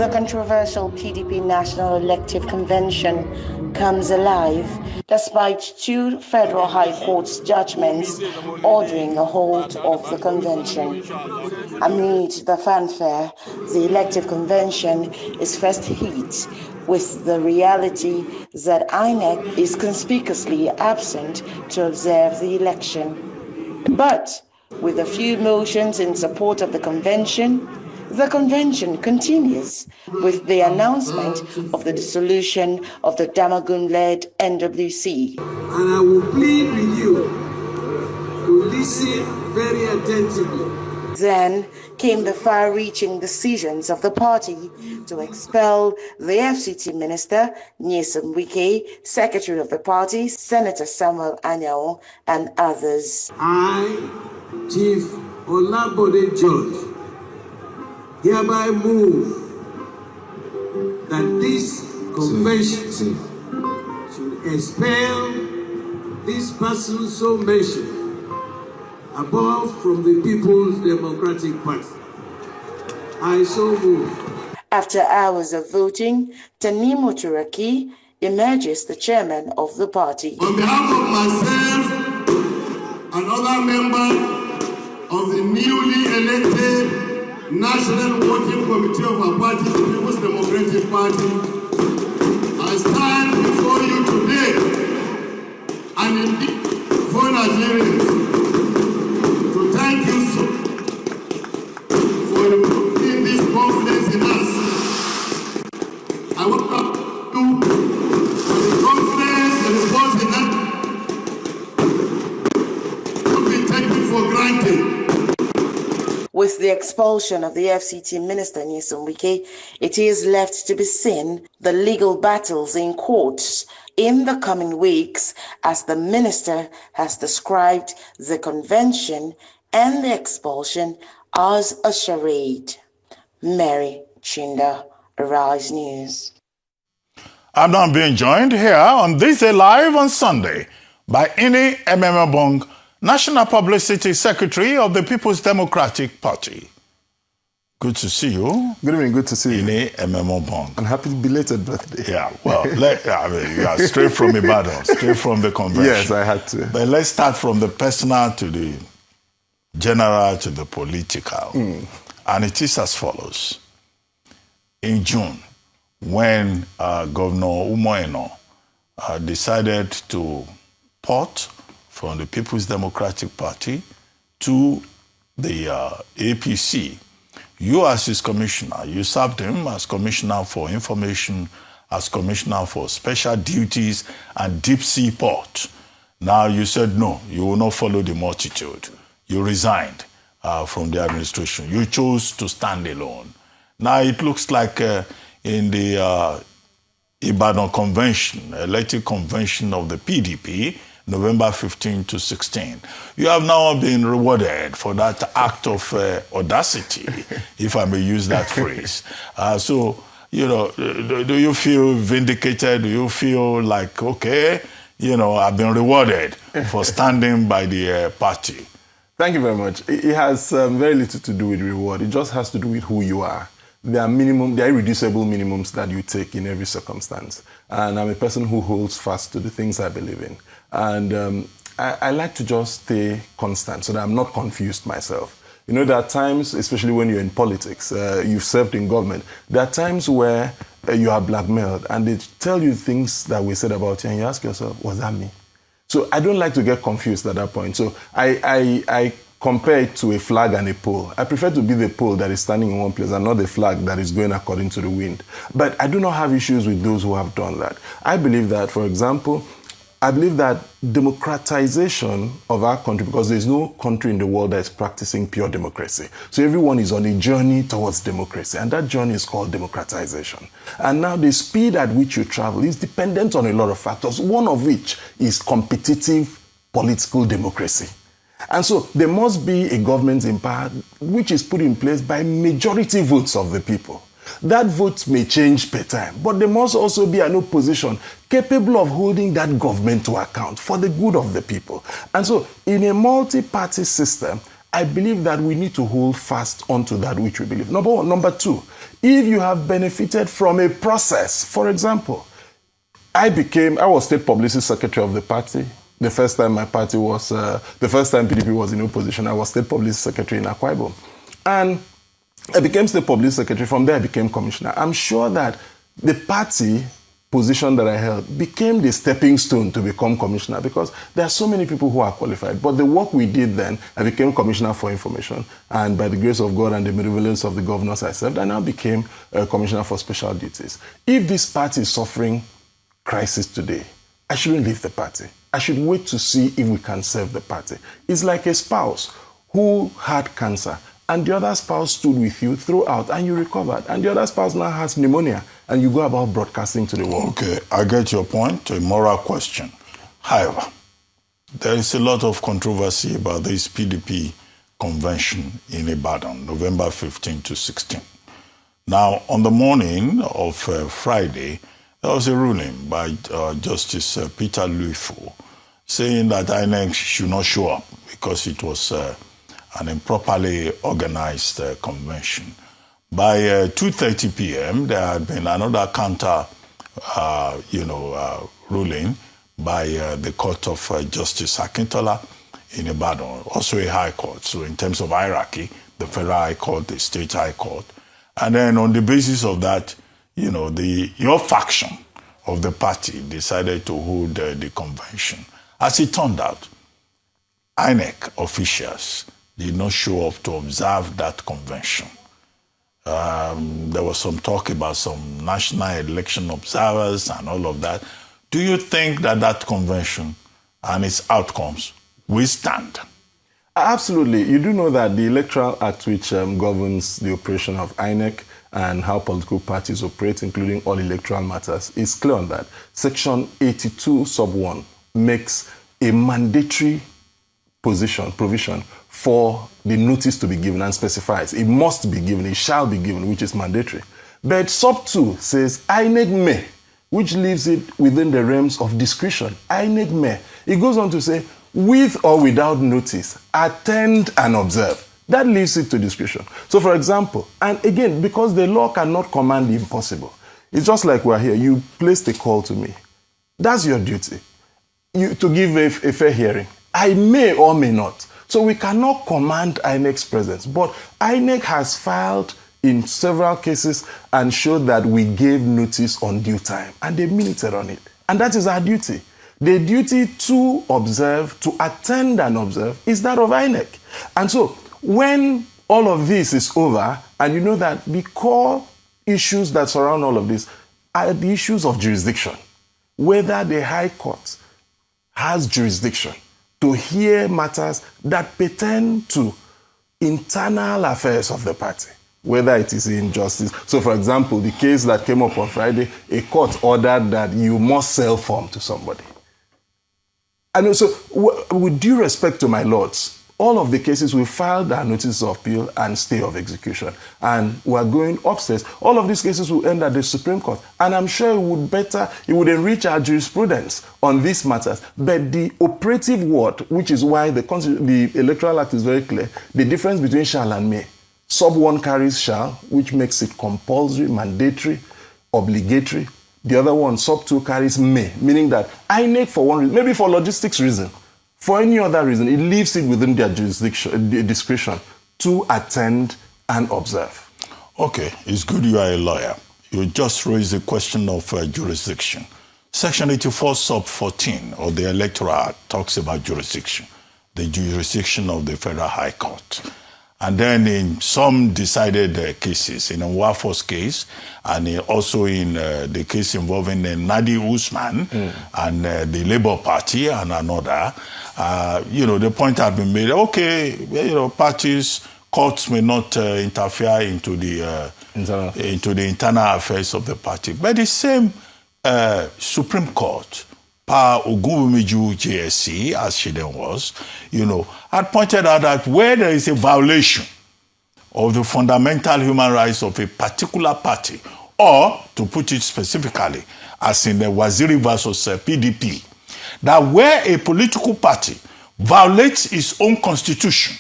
The controversial PDP National Elective Convention comes alive despite two federal high court's judgments ordering a halt of the convention. Amid the fanfare, the elective convention is first hit with the reality that INEC is conspicuously absent to observe the election. But with a few motions in support of the convention continues with the announcement of the dissolution of the Damagun-led NWC. And I will plead with you to listen very attentively. Then came the far-reaching decisions of the party to expel the FCT minister, Nyesom Wike, secretary of the party, Senator Samuel Anyao, and others. I, Chief Olabode George, hereby move that this convention should expel this person so mentioned above from the People's Democratic Party. I so move. After hours of voting, Tanimu Turaki emerges the chairman of the party. On behalf of myself and other members of the newly elected National Working Committee of our party, the People's Democratic Party, I stand before you today and indeed for Nigerians to thank you for putting this confidence in us. I want to for the confidence and the us to be taken for granted. With the expulsion of the FCT minister Nyesom Wike, it is left to be seen the legal battles in courts in the coming weeks, as the minister has described the convention and the expulsion as a charade. Mary Chinda, Arise News. I'm now being joined here on This Day Live on Sunday by Ini Ememebong, National Publicity Secretary of the People's Democratic Party. Good to see you. Good evening, good to see you. Ini Ememebong. And happy belated birthday. Yeah, well, you are straight from Ibadan, straight from the convention. Yes, I had to. But let's start from the personal to the general to the political. And it is as follows. In June, when Governor Umoeno decided to port from the People's Democratic Party to the APC, you as his commissioner, you served him as commissioner for information, as commissioner for special duties and deep sea port. Now you said no, you will not follow the multitude. You resigned from the administration. You chose to stand alone. Now it looks like in the Ibadan convention, elected convention of the PDP, November 15 to 16. You have now been rewarded for that act of audacity, if I may use that phrase. So, you know, do you feel vindicated? Do you feel like, okay, you know, I've been rewarded for standing by the party? Thank you very much. It has very little to do with reward. It just has to do with who you are. There are irreducible minimums that you take in every circumstance. And I'm a person who holds fast to the things I believe in. And I like to just stay constant so that I'm not confused myself. You know, there are times, especially when you're in politics, you've served in government, there are times where you are blackmailed and they tell you things that we said about you and you ask yourself, was that me? So I don't like to get confused at that point. So I compare it to a flag and a pole. I prefer to be the pole that is standing in one place and not the flag that is going according to the wind. But I do not have issues with those who have done that. I believe that, for example, I believe that democratization of our country, because there's no country in the world that is practicing pure democracy. So everyone is on a journey towards democracy, and that journey is called democratization. And now the speed at which you travel is dependent on a lot of factors, one of which is competitive political democracy. And so there must be a government in power which is put in place by majority votes of the people. That vote may change per time, but there must also be an opposition capable of holding that government to account for the good of the people. And so in a multi-party system, I believe that we need to hold fast onto that which we believe. Number one. Number two, if you have benefited from a process, for example, I was state publicity secretary of the party. The first time PDP was in opposition, I was state publicity secretary in Akwa Ibom. And I became state publicity secretary. From there, I became commissioner. I'm sure that the party position that I held became the stepping stone to become commissioner, because there are so many people who are qualified. But the work we did then, I became commissioner for information. And by the grace of God and the benevolence of the governors I served, I now became commissioner for special duties. If this party is suffering crisis today, I shouldn't leave the party. I should wait to see if we can serve the party. It's like a spouse who had cancer and the other spouse stood with you throughout and you recovered, and the other spouse now has pneumonia and you go about broadcasting to the world. Okay, I get your point, a moral question. However, there is a lot of controversy about this PDP convention in Ibadan, November 15 to 16. Now, on the morning of Friday, there was a ruling by Justice Peter Luifo saying that INEC should not show up because it was an improperly organized convention. By 2:30 p.m., there had been another counter, ruling by the Court of Justice Akintola in Ibadan, also a high court. So in terms of hierarchy, the Federal High Court, the State High Court. And then on the basis of that, your faction of the party decided to hold the convention. As it turned out, INEC officials did not show up to observe that convention. There was some talk about some national election observers and all of that. Do you think that convention and its outcomes will stand? Absolutely. You do know that the Electoral Act, which governs the operation of INEC and how political parties operate, including all electoral matters, is clear on that. Section 82 sub 1 makes a mandatory provision for the notice to be given and specifies it must be given, it shall be given, which is mandatory. But sub 2 says INEC may, which leaves it within the realms of discretion. INEC may. It goes on to say, with or without notice, attend and observe. That leaves it to discretion. So, for example, and again, because the law cannot command the impossible, it's just like we're here. You placed a call to me. That's your duty, to give a fair hearing. I may or may not. So we cannot command INEC's presence. But INEC has filed in several cases and showed that we gave notice on due time. And they minuted on it. And that is our duty. The duty to observe, to attend and observe, is that of INEC. And so when all of this is over, and you know that the core issues that surround all of this are the issues of jurisdiction. Whether the High Court has jurisdiction to hear matters that pertain to internal affairs of the party, whether it is injustice. So, for example, the case that came up on Friday, a court ordered that you must sell form to somebody. And also, with due respect to my lords, all of the cases we filed our notices of appeal and stay of execution, and we're going upstairs. All of these cases will end at the Supreme Court, and I'm sure it would enrich our jurisprudence on these matters. But the operative word, which is why the Electoral Act is very clear, the difference between shall and may. Sub 1 carries shall, which makes it compulsory, mandatory, obligatory. The other one, sub 2, carries may, meaning that INEC, for one reason, maybe for logistics reason, for any other reason, it leaves it within their discretion to attend and observe. Okay, it's good you are a lawyer. You just raised the question of jurisdiction. Section 84 sub 14 of the Electoral Act talks about jurisdiction, the jurisdiction of the Federal High Court. And then in some decided cases, in a Wafo's case, and also in the case involving Nadi Usman and the Labour Party and another, the point had been made, okay, parties, courts may not interfere into the internal affairs of the party. But the same Supreme Court, Pa Ogunwumiju JSC, as she then was, had pointed out that where there is a violation of the fundamental human rights of a particular party, or, to put it specifically, as in the Waziri versus PDP, that where a political party violates its own constitution,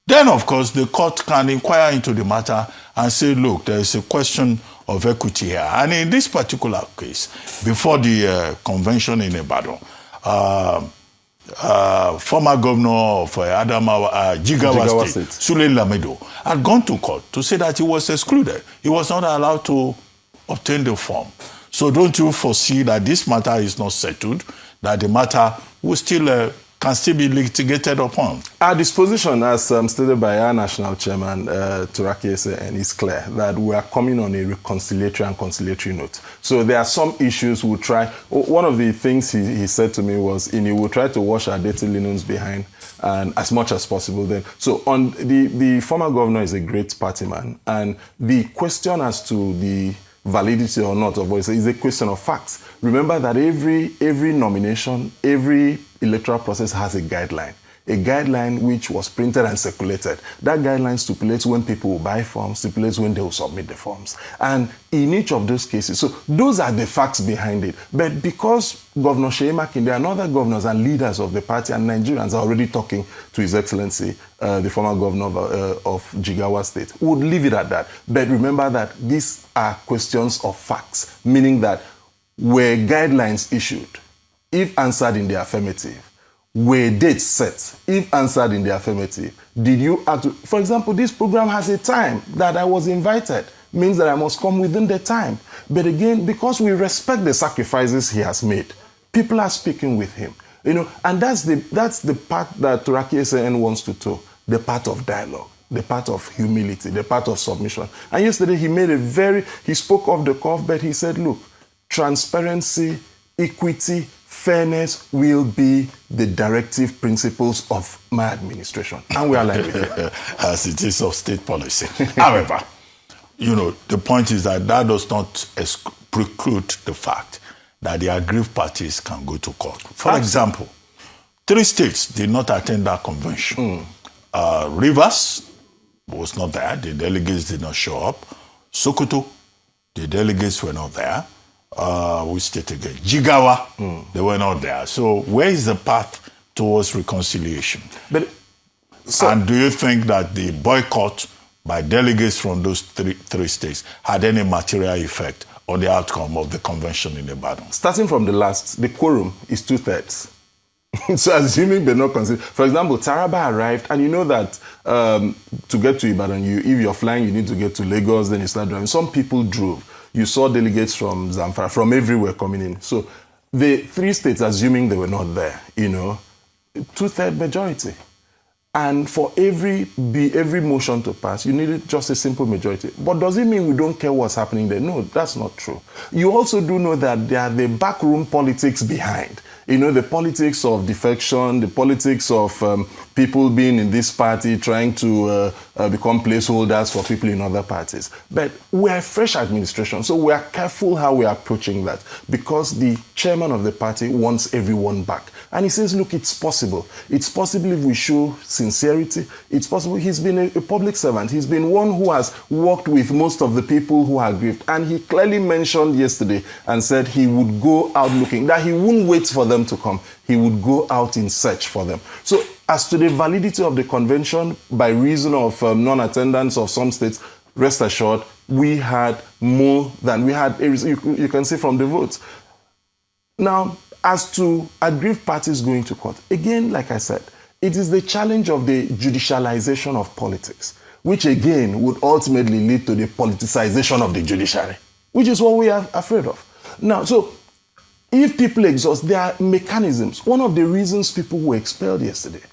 Then, of course, the court can inquire into the matter and say, look, there is a question of equity here. And in this particular case, before the convention in Ibadan, former governor of Adamawa, Jigawa State, Sule Lamido, had gone to court to say that he was excluded. He was not allowed to obtain the form. So don't you foresee that this matter is not settled, that the matter will still can still be litigated upon? Our disposition, as stated by our national chairman, Turaki Ese, and is clear that we are coming on a reconciliatory and conciliatory note. So there are some issues we'll try. One of the things he said to me was, he will try to wash our dirty linens behind, and as much as possible then. So on the former governor is a great party man, and the question as to the validity or not of what he said is a question of facts. Remember that every nomination, every electoral process has a guideline which was printed and circulated. That guideline stipulates when people will buy forms, stipulates when they will submit the forms. And in each of those cases, so those are the facts behind it. But because Governor Seyi Makinde and other governors and leaders of the party and Nigerians are already talking to His Excellency, the former governor of Jigawa State, we would leave it at that. But remember that these are questions of facts, meaning that were guidelines issued, if answered in the affirmative, were dates set, if answered in the affirmative, did you act? For example, this program has a time that I was invited, means that I must come within the time. But again, because we respect the sacrifices he has made, people are speaking with him. And that's the part that Turaki SN wants to toe, the part of dialogue, the part of humility, the part of submission. And yesterday he spoke off the cuff, but he said, look, transparency, equity, fairness will be the directive principles of my administration. And we are aligned with it. As it is of state policy. However, the point is that does not preclude the fact that the aggrieved parties can go to court. For example, 3 states did not attend that convention. Rivers was not there. The delegates did not show up. Sokoto, the delegates were not there. Which state again? Jigawa, they were not there. So where is the path towards reconciliation? And do you think that the boycott by delegates from those three states had any material effect on the outcome of the convention in Ibadan? Starting from the last, the quorum is 2/3. So assuming they're not considered, for example, Taraba arrived, and you know that to get to Ibadan, if you're flying, you need to get to Lagos, then you start driving. Some people drove. You saw delegates from Zamfara, from everywhere coming in. So the 3 states, assuming they were not there, 2/3 majority. And for every motion to pass, you needed just a simple majority. But does it mean we don't care what's happening there? No, that's not true. You also do know that there are the backroom politics behind. The politics of defection, the politics of people being in this party trying to become placeholders for people in other parties. But we're a fresh administration, so we are careful how we are approaching that, because the chairman of the party wants everyone back. And he says, look, it's possible. It's possible if we show sincerity. It's possible. He's been a public servant. He's been one who has worked with most of the people who are aggrieved. And he clearly mentioned yesterday and said he would go out looking, that he wouldn't wait for them to come. He would go out in search for them. So as to the validity of the convention, by reason of non-attendance of some states, rest assured, we had more than we had. You can see from the votes. Now, as to aggrieved parties going to court, again, like I said, it is the challenge of the judicialization of politics, which again would ultimately lead to the politicization of the judiciary, which is what we are afraid of. Now, so if people exhaust, there are mechanisms. One of the reasons people were expelled yesterday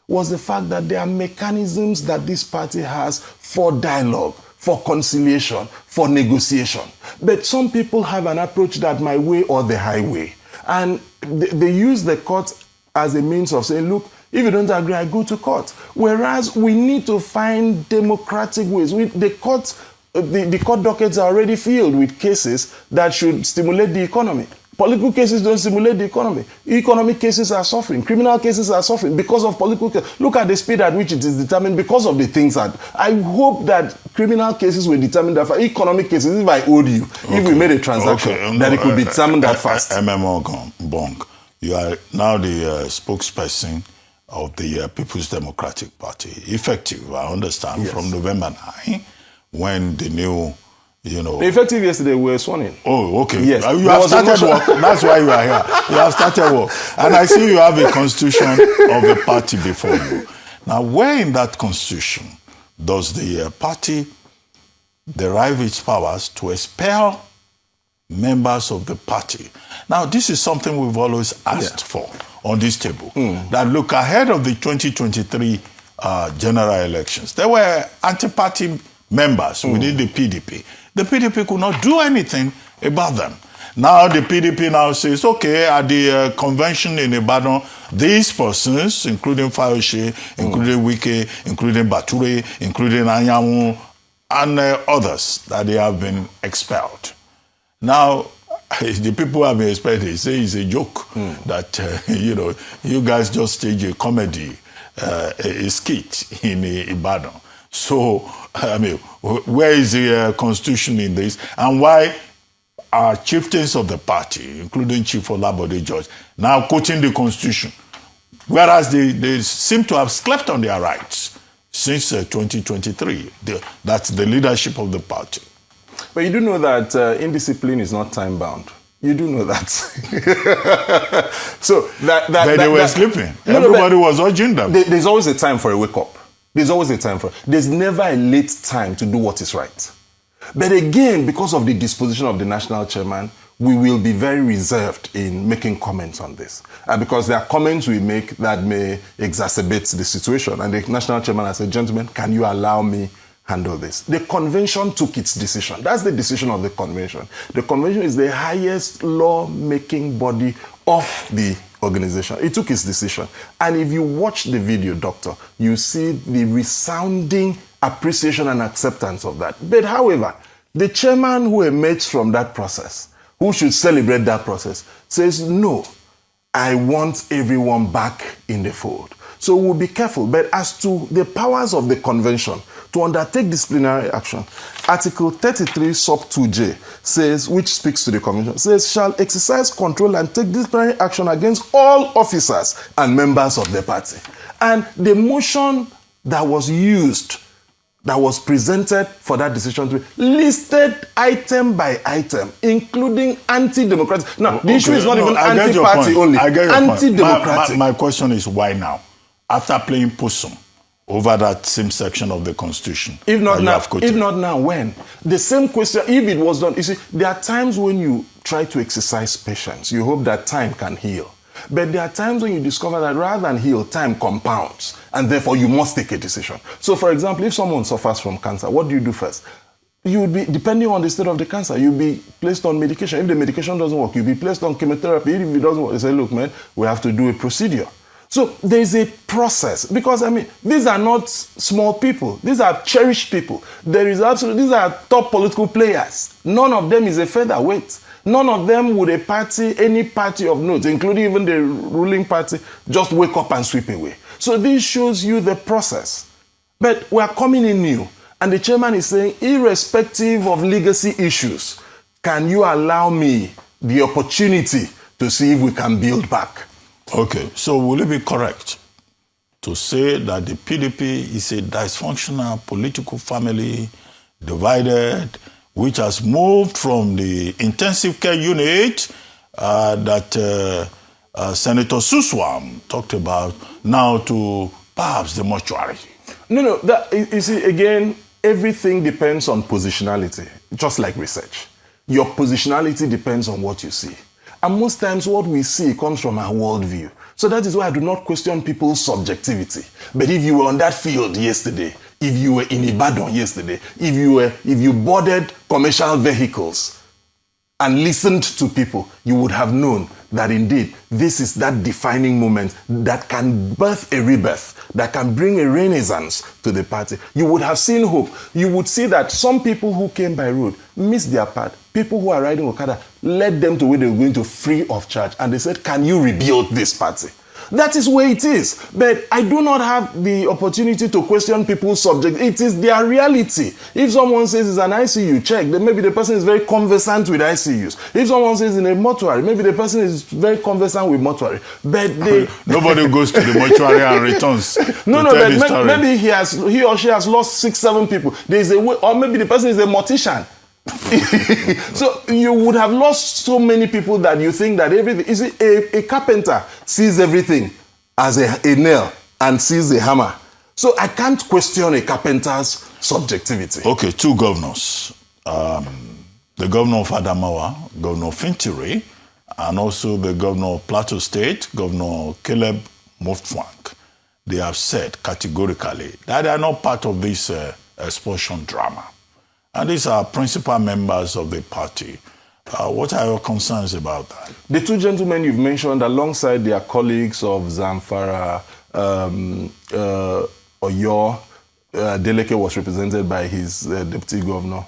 was the fact that there are mechanisms that this party has for dialogue, for conciliation, for negotiation. But some people have an approach that my way or the highway. And they use the court as a means of saying, look, if you don't agree, I go to court. Whereas we need to find democratic ways. The court dockets are already filled with cases that should stimulate the economy. Political cases don't stimulate the economy. Economic cases are suffering. Criminal cases are suffering because of political cases. Look at the speed at which it is determined because of the things that... I hope that criminal cases were determined that fast. Economic cases, if I owed you, if we made a transaction, that it could be determined that fast. MMO Bong, you are now the spokesperson of the People's Democratic Party, effective, I understand, from November 9, when the new, Effective yesterday, we were sworn in. Oh, okay. Yes. You have started work. That's why you are here. You have started work. And I see you have a constitution of the party before you. Now, where in that constitution does the party derive its powers to expel members of the party? Now, this is something we've always asked for on this table. That look ahead of the 2023 general elections. There were anti-party members within the PDP. The PDP could not do anything about them. Now the PDP now says, okay, at the convention in Ibadan, these persons, including Fayose, including Wike, including Bature, including Anyanwu, and others, that they have been expelled. Now, the people have been expelled. They say it's a joke that, you guys just stage a comedy, a skit in Ibadan. So, I mean, where is the constitution in this? And why are chieftains of the party, including Chief Olabode George, now quoting the constitution, whereas they seem to have slept on their rights since 2023? That's the leadership of the party. But you do know that indiscipline is not time-bound. You do know that. So but they were sleeping. Everybody was urging them. There's always a time for a wake-up. There's always a time for... There's never a late time to do what is right. But again, because of the disposition of the national chairman, we will be very reserved in making comments on this. Because there are comments we make that may exacerbate the situation. And the national chairman has said, gentlemen, can you allow me handle this? The convention took its decision. That's the decision of the convention. The convention is the highest law-making body of the organization. It took its decision. And if you watch the video, Doctor, you see the resounding appreciation and acceptance of that. But however, the chairman who emerged from that process, who should celebrate that process, says, no, I want everyone back in the fold. So we'll be careful. But as to the powers of the convention to undertake disciplinary action, Article 33 sub 2J says, which speaks to the convention, says, shall exercise control and take disciplinary action against all officers and members of the party. And the motion that was used, that was presented for that decision to be listed item by item, including anti-democratic. Now, the issue is not even anti-party only, anti-democratic. My question is, why now? After playing possum over that same section of the Constitution. If not now, when? The same question, if it was done, you see, there are times when you try to exercise patience. You hope that time can heal. But there are times when you discover that rather than heal, time compounds. And therefore, you must take a decision. So, for example, if someone suffers from cancer, what do you do first? You would be, depending on the state of the cancer, you'll be placed on medication. If the medication doesn't work, you'll be placed on chemotherapy. If it doesn't work, you say, look, man, we have to do a procedure. So there's a process, because I mean, these are not small people. These are cherished people. These are top political players. None of them is a featherweight. None of them would any party of note, including even the ruling party, just wake up and sweep away. So this shows you the process. But we are coming in new, and the chairman is saying, irrespective of legacy issues, can you allow me the opportunity to see if we can build back? Okay, so will it be correct to say that the PDP is a dysfunctional political family, divided, which has moved from the intensive care unit that Senator Suswam talked about now to perhaps the mortuary? No, you see, again, everything depends on positionality, just like research. Your positionality depends on what you see. And most times what we see comes from our worldview. So that is why I do not question people's subjectivity. But if you were on that field yesterday, if you were in Ibadan yesterday, if you boarded commercial vehicles and listened to people, you would have known that indeed this is that defining moment that can birth a rebirth, that can bring a renaissance to the party. You would have seen hope. You would see that some people who came by road missed their part. People who are riding Okada led them to where they were going to free of charge. And they said, can you rebuild this party? That is where it is. But I do not have the opportunity to question people's subject. It is their reality. If someone says it's an ICU, check. Then maybe the person is very conversant with ICUs. If someone says in a mortuary, maybe the person is very conversant with mortuary. But nobody goes to the mortuary and returns. No, but maybe he or she has lost 6-7 people. There is a way, or maybe the person is a mortician. So you would have lost so many people that you think that everything is a carpenter sees everything as a nail and sees a hammer. So I can't question a carpenter's subjectivity. Okay, 2 governors. The governor of Adamawa, Governor Fintiri, and also the governor of Plateau State, Governor Caleb Mutfwang. They have said categorically that they are not part of this expulsion drama. And these are principal members of the party. What are your concerns about that? The 2 gentlemen you've mentioned, alongside their colleagues of Zamfara, Oyo, Deleke was represented by his deputy governor.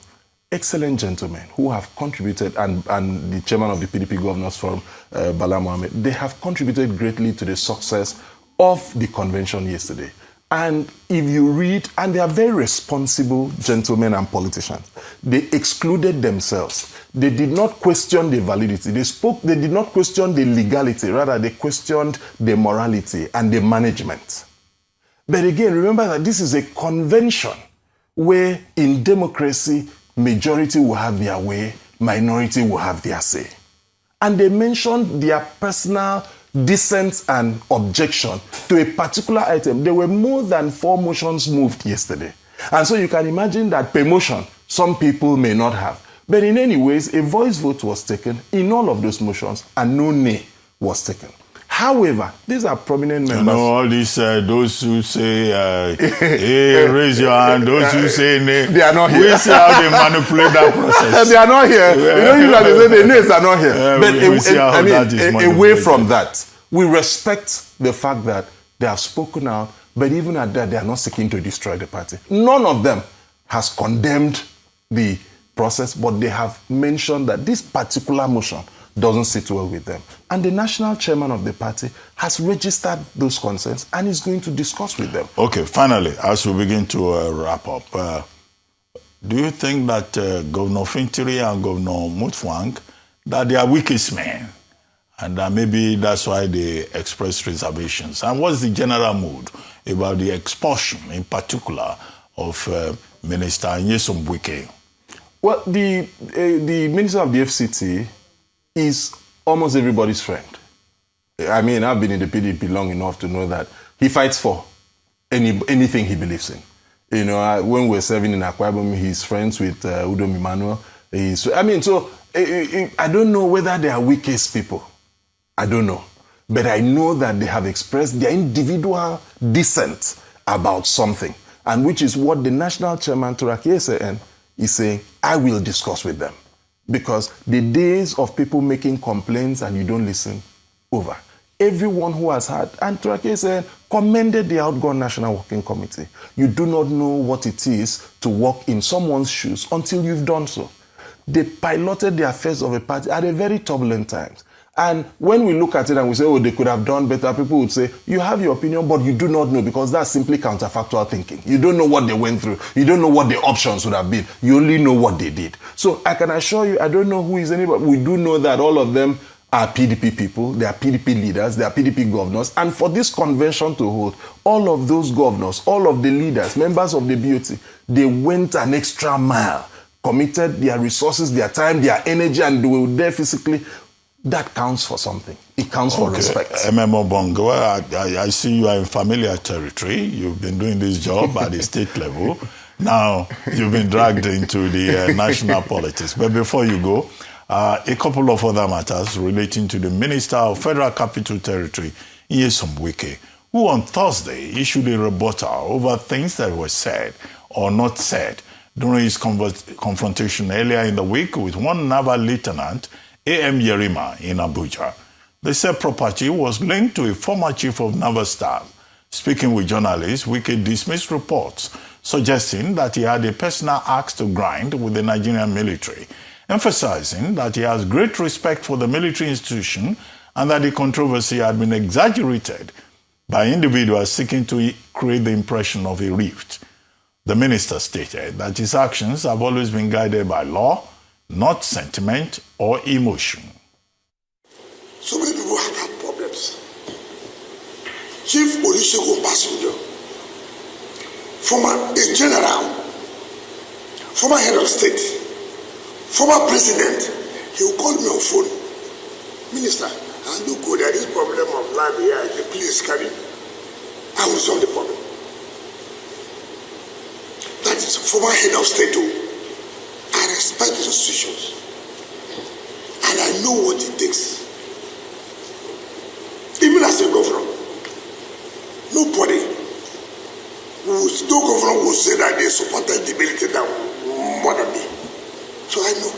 Excellent gentlemen who have contributed, and the chairman of the PDP Governors Forum, Bala Mohammed, they have contributed greatly to the success of the convention yesterday. And if you read, and they are very responsible gentlemen and politicians, they excluded themselves. They did not question the validity. They did not question the legality. Rather, they questioned the morality and the management. But again, remember that this is a convention where in democracy, majority will have their way, minority will have their say. And they mentioned their personal dissent and objection to a particular item. There were more than 4 motions moved yesterday. And so you can imagine that per motion, some people may not have. But in any ways, a voice vote was taken in all of those motions and no nay was taken. However, these are prominent members. You know, all these, those who say, hey, raise your hand, those who say nay. They are not here. We see how they manipulate that process. They are not here. You know, they say the nays are not here. But away from that, we respect the fact that they have spoken out, but even at that, they are not seeking to destroy the party. None of them has condemned the process, but they have mentioned that this particular motion doesn't sit well with them. And the national chairman of the party has registered those concerns and is going to discuss with them. Okay, finally, as we begin to wrap up, do you think that Governor Fintiri and Governor Mutfwang, that they are weakest men, and that maybe that's why they express reservations? And what's the general mood about the expulsion, in particular, of Minister Nyesom Wike? Well, the Minister of the FCT is almost everybody's friend. I mean, I've been in the PDP long enough to know that he fights for anything he believes in. You know, when we're serving in Akwa Ibom, he's friends with Udom Emmanuel. I don't know whether they are weakest people. I don't know. But I know that they have expressed their individual dissent about something, and which is what the national chairman, Turaki SAN, is saying, I will discuss with them. Because the days of people making complaints and you don't listen, over. Everyone who has had, and Turaki said, commended the outgone National Working Committee. You do not know what it is to walk in someone's shoes until you've done so. They piloted the affairs of a party at a very turbulent times. And when we look at it and we say, oh, they could have done better, people would say, you have your opinion, but you do not know, because that's simply counterfactual thinking. You don't know what they went through. You don't know what the options would have been. You only know what they did. So I can assure you, I don't know who is anybody. We do know that all of them are PDP people. They are PDP leaders. They are PDP governors. And for this convention to hold, all of those governors, all of the leaders, members of the BOT, they went an extra mile, committed their resources, their time, their energy, and they were there physically. That counts for something. It counts for respect. MMO Bongo, I see you are in familiar territory. You've been doing this job at the state level. Now you've been dragged into the national politics. But before you go, a couple of other matters relating to the Minister of Federal Capital Territory, Nyesom Wike, who on Thursday issued a rebuttal over things that were said or not said during his confrontation earlier in the week with one naval lieutenant, A.M. Yerima, in Abuja. The said property was linked to a former chief of naval staff. Speaking with journalists, Wike dismissed reports suggesting that he had a personal axe to grind with the Nigerian military, emphasizing that he has great respect for the military institution and that the controversy had been exaggerated by individuals seeking to create the impression of a rift. The minister stated that his actions have always been guided by law, not sentiment or emotion. So many people have had problems. Chief Olusegun Obasanjo, former general, former head of state, former president, he will call me on phone. Minister, I look good at this problem of land here. Please carry. I will solve the problem. That is former head of state too. I respect the institutions. And I know what it takes. Even as a governor, no governor will say that they supported the military more than me. So I know.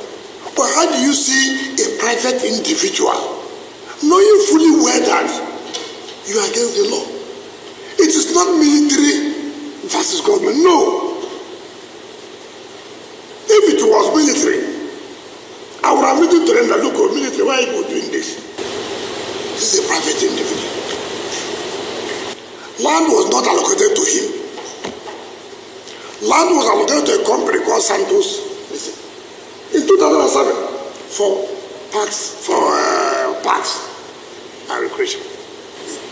But how do you see a private individual knowing fully well that you are against the law? It is not military versus government. No. If it was military, I would have written to them that, look, military, why are you doing this? This is a private individual. Land was not allocated to him. Land was allocated to a company called Santos. Listen, in 2007 for parks and recreation.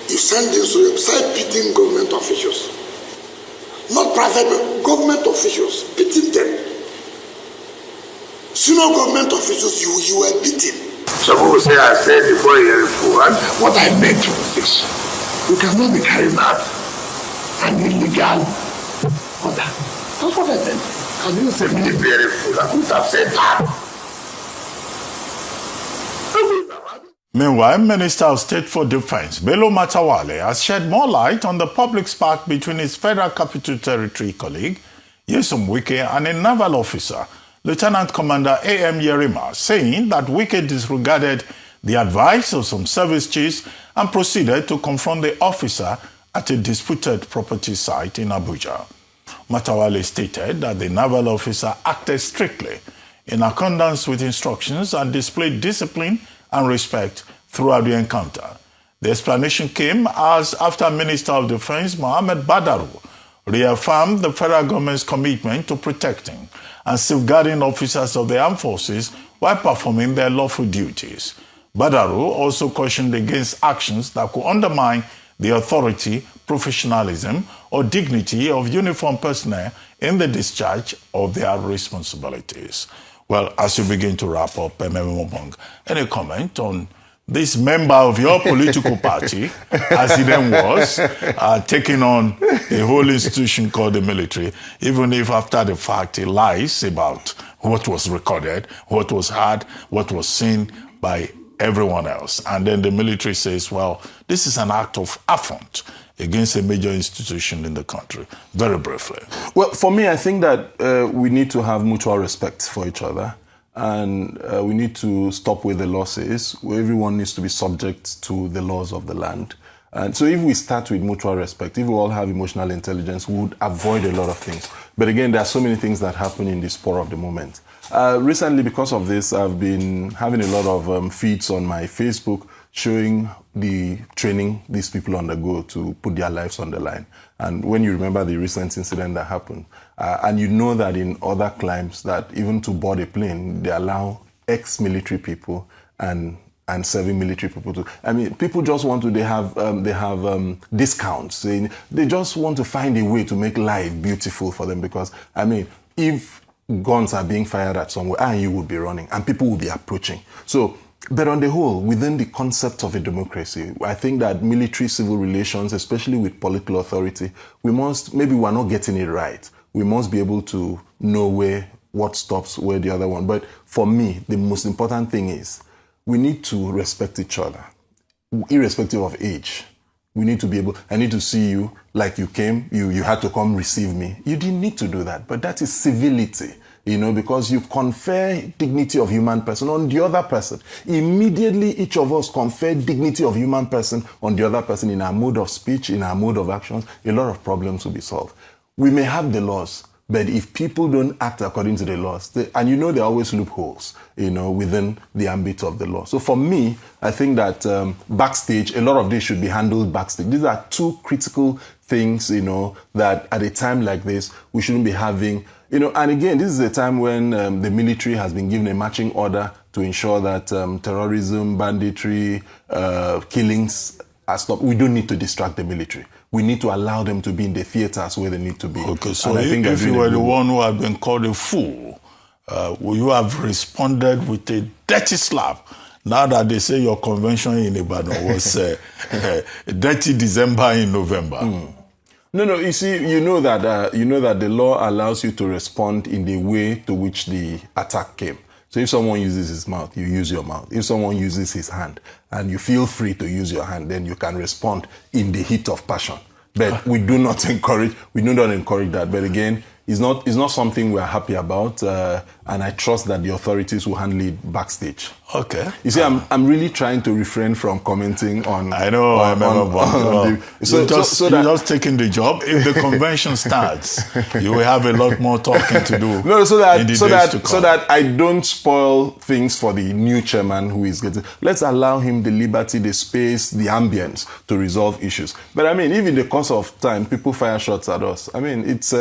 You send this to them, start beating government officials. Not private, but government officials, beating them. Senior government officials, you were beaten. Some people say I said before you're a fool. And what I meant was this. You cannot be carrying out an illegal order. That's what I meant. I didn't say me very fool. I couldn't have said that. Meanwhile, Minister of State for Defense, Bello Matawalle, has shed more light on the public spark between his Federal Capital Territory colleague, Nyesom Wike, and a naval officer, Lieutenant Commander A.M. Yerima, saying that Wike disregarded the advice of some service chiefs and proceeded to confront the officer at a disputed property site in Abuja. Matawalle stated that the naval officer acted strictly in accordance with instructions and displayed discipline and respect throughout the encounter. The explanation came as after Minister of Defense Mohammed Badaru reaffirmed the federal government's commitment to protecting and safeguarding officers of the armed forces while performing their lawful duties. Badaru also cautioned against actions that could undermine the authority, professionalism, or dignity of uniformed personnel in the discharge of their responsibilities. Well, as you begin to wrap up, any comment on this member of your political party, as he then was, taking on a whole institution called the military, even if after the fact he lies about what was recorded, what was heard, what was seen by everyone else. And then the military says, well, this is an act of affront against a major institution in the country. Very briefly. Well, for me, I think that we need to have mutual respect for each other. And we need to stop where the law says, where everyone needs to be subject to the laws of the land. And so if we start with mutual respect, if we all have emotional intelligence, we would avoid a lot of things. But again, there are so many things that happen in the spur of the moment. Recently, because of this, I've been having a lot of feeds on my Facebook showing the training these people undergo to put their lives on the line. And when you remember the recent incident that happened, and you know that in other climes that even to board a plane, they allow ex-military people and serving military people to. I mean, people just want to. They have discounts. They just want to find a way to make life beautiful for them. Because I mean, if guns are being fired at somewhere, and you will be running, and people will be approaching. So. But on the whole, within the concept of a democracy, I think that military-civil relations, especially with political authority, maybe we're not getting it right. We must be able to know what stops where the other one. But for me, the most important thing is we need to respect each other, irrespective of age. We need to be able, I need to see you like you came, you had to come receive me. You didn't need to do that, but that is civility. Because you confer dignity of human person on the other person. Immediately, each of us confer dignity of human person on the other person in our mode of speech, in our mode of actions. A lot of problems will be solved. We may have the laws, But if people don't act according to the laws, and you know there are always loopholes, you know, within the ambit of the law. So for me, I think that backstage, a lot of this should be handled backstage. These are two critical things, you know, that at a time like this, we shouldn't be having, you know, and again, this is a time when the military has been given a marching order to ensure that terrorism, banditry, killings are stopped. We don't need to distract the military. We need to allow them to be in the theaters where they need to be. Okay, so if you were the one who had been called a fool, would you have responded with a dirty slap? Now that they say your convention in Ibadan was dirty December in November. No. You see, you know that the law allows you to respond in the way to which the attack came. So if someone uses his mouth, you use your mouth. If someone uses his hand, and you feel free to use your hand, then you can respond in the heat of passion. But we do not encourage that. But again, it's not something we're happy about, and I trust that the authorities will handle it backstage. Okay. You see, I'm really trying to refrain from commenting on. I know. You're just taking the job. If the convention starts, you will have a lot more talking to do. No, so that I don't spoil things for the new chairman who is getting. Let's allow him the liberty, the space, the ambience to resolve issues. But I mean, if in the course of time people fire shots at us, I mean, it's.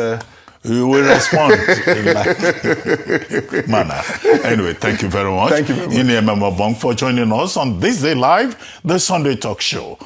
You will respond in like manner. Anyway, thank you very much. Thank you very much. Inyememobong for joining us on This Day Live, the Sunday talk show.